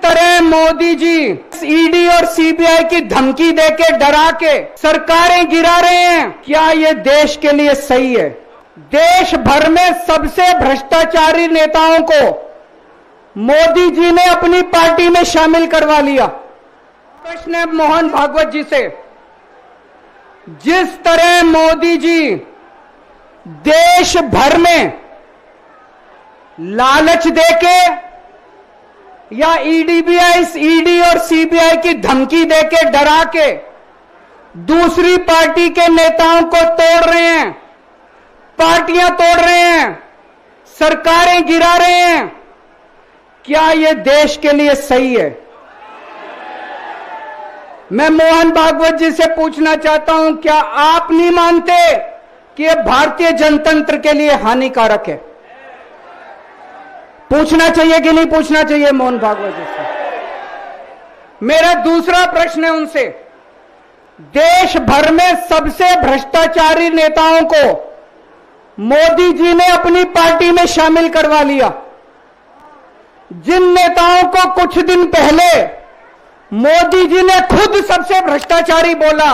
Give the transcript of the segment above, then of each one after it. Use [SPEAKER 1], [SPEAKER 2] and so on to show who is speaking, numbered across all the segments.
[SPEAKER 1] तरह मोदी जी ईडी और सीबीआई की धमकी देके डरा के सरकारें गिरा रहे हैं, क्या ये देश के लिए सही है? देश भर में सबसे भ्रष्टाचारी नेताओं को मोदी जी ने अपनी पार्टी में शामिल करवा लिया। प्रश्न है मोहन भागवत जी से, जिस तरह मोदी जी देश भर में लालच देके या ईडी और सीबीआई की धमकी देके डरा के दूसरी पार्टी के नेताओं को तोड़ रहे हैं, पार्टियां तोड़ रहे हैं, सरकारें गिरा रहे हैं, क्या यह देश के लिए सही है? मैं मोहन भागवत जी से पूछना चाहता हूं, क्या आप नहीं मानते कि यह भारतीय जनतंत्र के लिए हानिकारक है? पूछना चाहिए कि नहीं पूछना चाहिए मोहन भागवत जी से? मेरा दूसरा प्रश्न है उनसे, देश भर में सबसे भ्रष्टाचारी नेताओं को मोदी जी ने अपनी पार्टी में शामिल करवा लिया। जिन नेताओं को कुछ दिन पहले मोदी जी ने खुद सबसे भ्रष्टाचारी बोला,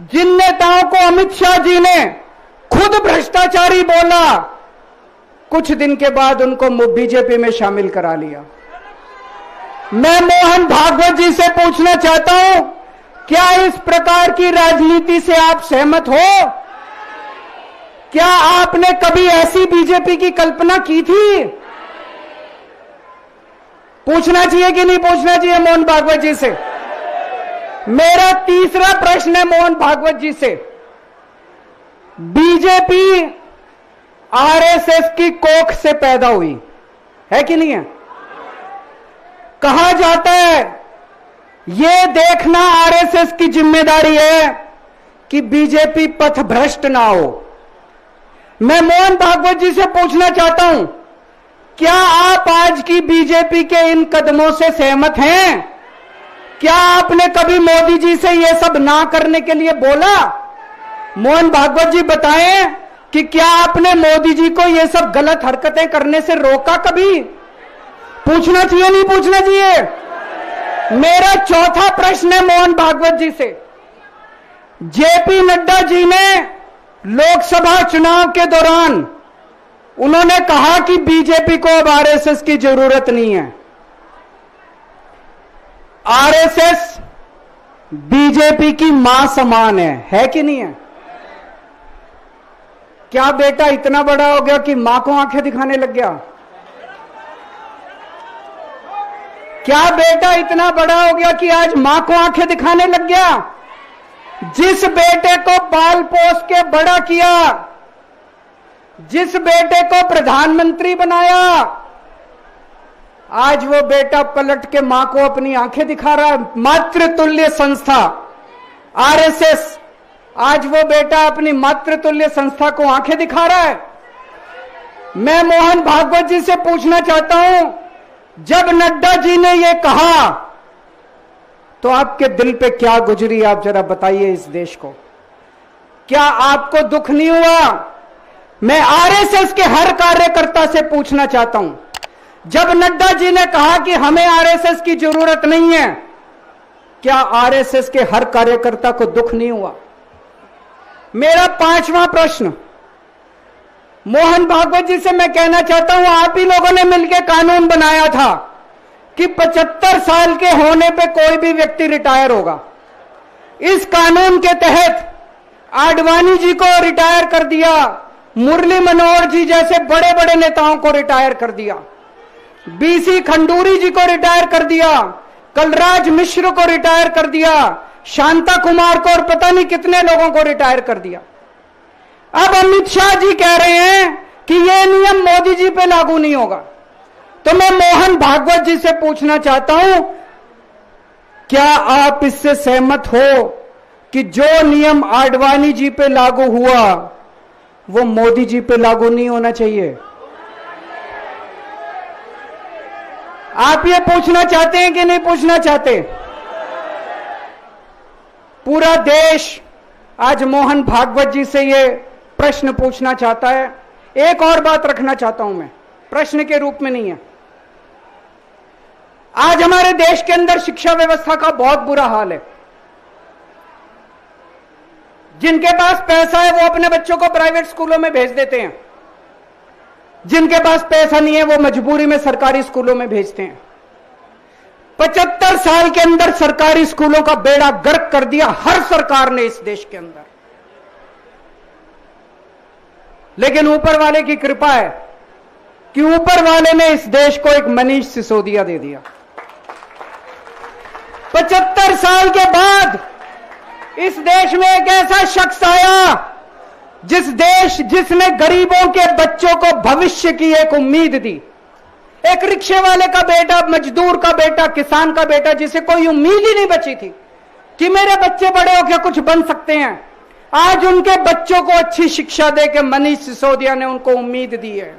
[SPEAKER 1] जिन नेताओं को अमित शाह जी ने खुद भ्रष्टाचारी बोला, कुछ दिन के बाद उनको बीजेपी में शामिल करा लिया। मैं मोहन भागवत जी से पूछना चाहता हूं, क्या इस प्रकार की राजनीति से आप सहमत हो? क्या आपने कभी ऐसी बीजेपी की कल्पना की थी? पूछना चाहिए कि नहीं पूछना चाहिए मोहन भागवत जी से? मेरा तीसरा प्रश्न है मोहन भागवत जी से, बीजेपी आरएसएस की कोख से पैदा हुई है कि नहीं है? कहा जाता है यह देखना आरएसएस की जिम्मेदारी है कि बीजेपी पथभ्रष्ट ना हो। मैं मोहन भागवत जी से पूछना चाहता हूं, क्या आप आज की बीजेपी के इन कदमों से सहमत हैं? क्या आपने कभी मोदी जी से यह सब ना करने के लिए बोला? मोहन भागवत जी बताएं कि क्या आपने मोदी जी को यह सब गलत हरकतें करने से रोका कभी? पूछना चाहिए नहीं पूछना चाहिए? मेरा चौथा प्रश्न है मोहन भागवत जी से, जेपी नड्डा जी ने लोकसभा चुनाव के दौरान उन्होंने कहा कि बीजेपी को अब आरएसएस की जरूरत नहीं है। आरएसएस बीजेपी की मां समान है कि नहीं है? क्या बेटा इतना बड़ा हो गया कि मां को आंखें दिखाने लग गया? क्या बेटा इतना बड़ा हो गया कि आज मां को आंखें दिखाने लग गया? जिस बेटे को पाल पोस के बड़ा किया, जिस बेटे को प्रधानमंत्री बनाया, आज वो बेटा पलट के मां को अपनी आंखें दिखा रहा है। मातृतुल्य संस्था आरएसएस, आज वो बेटा अपनी मातृतुल्य संस्था को आंखें दिखा रहा है। मैं मोहन भागवत जी से पूछना चाहता हूं, जब नड्डा जी ने ये कहा तो आपके दिल पे क्या गुजरी, आप जरा बताइए इस देश को। क्या आपको दुख नहीं हुआ? मैं आरएसएस के हर कार्यकर्ता से पूछना चाहता हूं, जब नड्डा जी ने कहा कि हमें आरएसएस की जरूरत नहीं है, क्या आरएसएस के हर कार्यकर्ता को दुख नहीं हुआ? मेरा पांचवा प्रश्न मोहन भागवत जी से मैं कहना चाहता हूं, आप ही लोगों ने मिलकर कानून बनाया था कि 75 साल के होने पे कोई भी व्यक्ति रिटायर होगा। इस कानून के तहत आडवाणी जी को रिटायर कर दिया, मुरली मनोहर जी जैसे बड़े बड़े नेताओं को रिटायर कर दिया, बीसी खंडूरी जी को रिटायर कर दिया, कलराज मिश्र को रिटायर कर दिया, शांता कुमार को और पता नहीं कितने लोगों को रिटायर कर दिया। अब अमित शाह जी कह रहे हैं कि यह नियम मोदी जी पे लागू नहीं होगा। तो मैं मोहन भागवत जी से पूछना चाहता हूं, क्या आप इससे सहमत हो कि जो नियम आडवाणी जी पे लागू हुआ वो मोदी जी पे लागू नहीं होना चाहिए? आप ये पूछना चाहते हैं कि नहीं पूछना चाहते? पूरा देश आज मोहन भागवत जी से ये प्रश्न पूछना चाहता है। एक और बात रखना चाहता हूं मैं, प्रश्न के रूप में नहीं है। आज हमारे देश के अंदर शिक्षा व्यवस्था का बहुत बुरा हाल है। जिनके पास पैसा है वो अपने बच्चों को प्राइवेट स्कूलों में भेज देते हैं, जिनके पास पैसा नहीं है वो मजबूरी में सरकारी स्कूलों में भेजते हैं। 75 साल के अंदर सरकारी स्कूलों का बेड़ा गर्क कर दिया हर सरकार ने इस देश के अंदर। लेकिन ऊपर वाले की कृपा है कि ऊपर वाले ने इस देश को एक मनीष सिसोदिया दे दिया। 75 साल के बाद इस देश में एक ऐसा शख्स आया जिसने गरीबों के बच्चों को भविष्य की एक उम्मीद दी। एक रिक्शे वाले का बेटा, मजदूर का बेटा, किसान का बेटा, जिसे कोई उम्मीद ही नहीं बची थी कि मेरे बच्चे बड़े होकर कुछ बन सकते हैं, आज उनके बच्चों को अच्छी शिक्षा देकर मनीष सिसोदिया ने उनको उम्मीद दी है।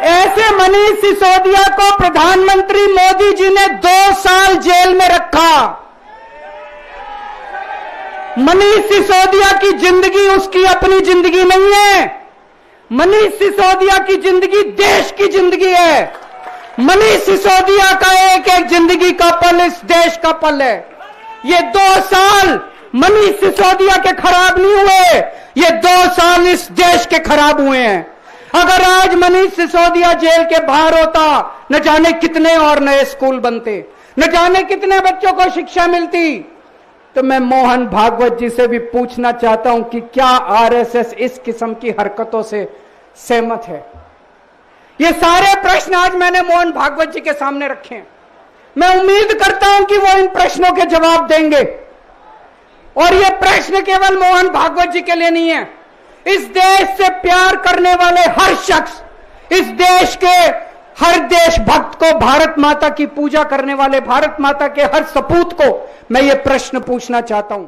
[SPEAKER 1] ऐसे मनीष सिसोदिया को प्रधानमंत्री मोदी जी ने 2 साल जेल में रखा। मनीष सिसोदिया की जिंदगी उसकी अपनी जिंदगी नहीं है। मनीष सिसोदिया की जिंदगी देश की जिंदगी है। मनीष सिसोदिया का एक एक जिंदगी का पल इस देश का पल है। ये 2 साल मनीष सिसोदिया के खराब नहीं हुए, ये 2 साल इस देश के खराब हुए हैं। अगर आज मनीष सिसोदिया जेल के बाहर होता, न जाने कितने और नए स्कूल बनते, न जाने कितने बच्चों को शिक्षा मिलती। तो मैं मोहन भागवत जी से भी पूछना चाहता हूं कि क्या आरएसएस इस किस्म की हरकतों से सहमत है? ये सारे प्रश्न आज मैंने मोहन भागवत जी के सामने रखे हैं। मैं उम्मीद करता हूं कि वो इन प्रश्नों के जवाब देंगे। और ये प्रश्न केवल मोहन भागवत जी के लिए नहीं है। इस देश से प्यार करने वाले हर शख्स, इस देश के हर देशभक्त को, भारत माता की पूजा करने वाले भारत माता के हर सपूत को मैं ये प्रश्न पूछना चाहता हूं।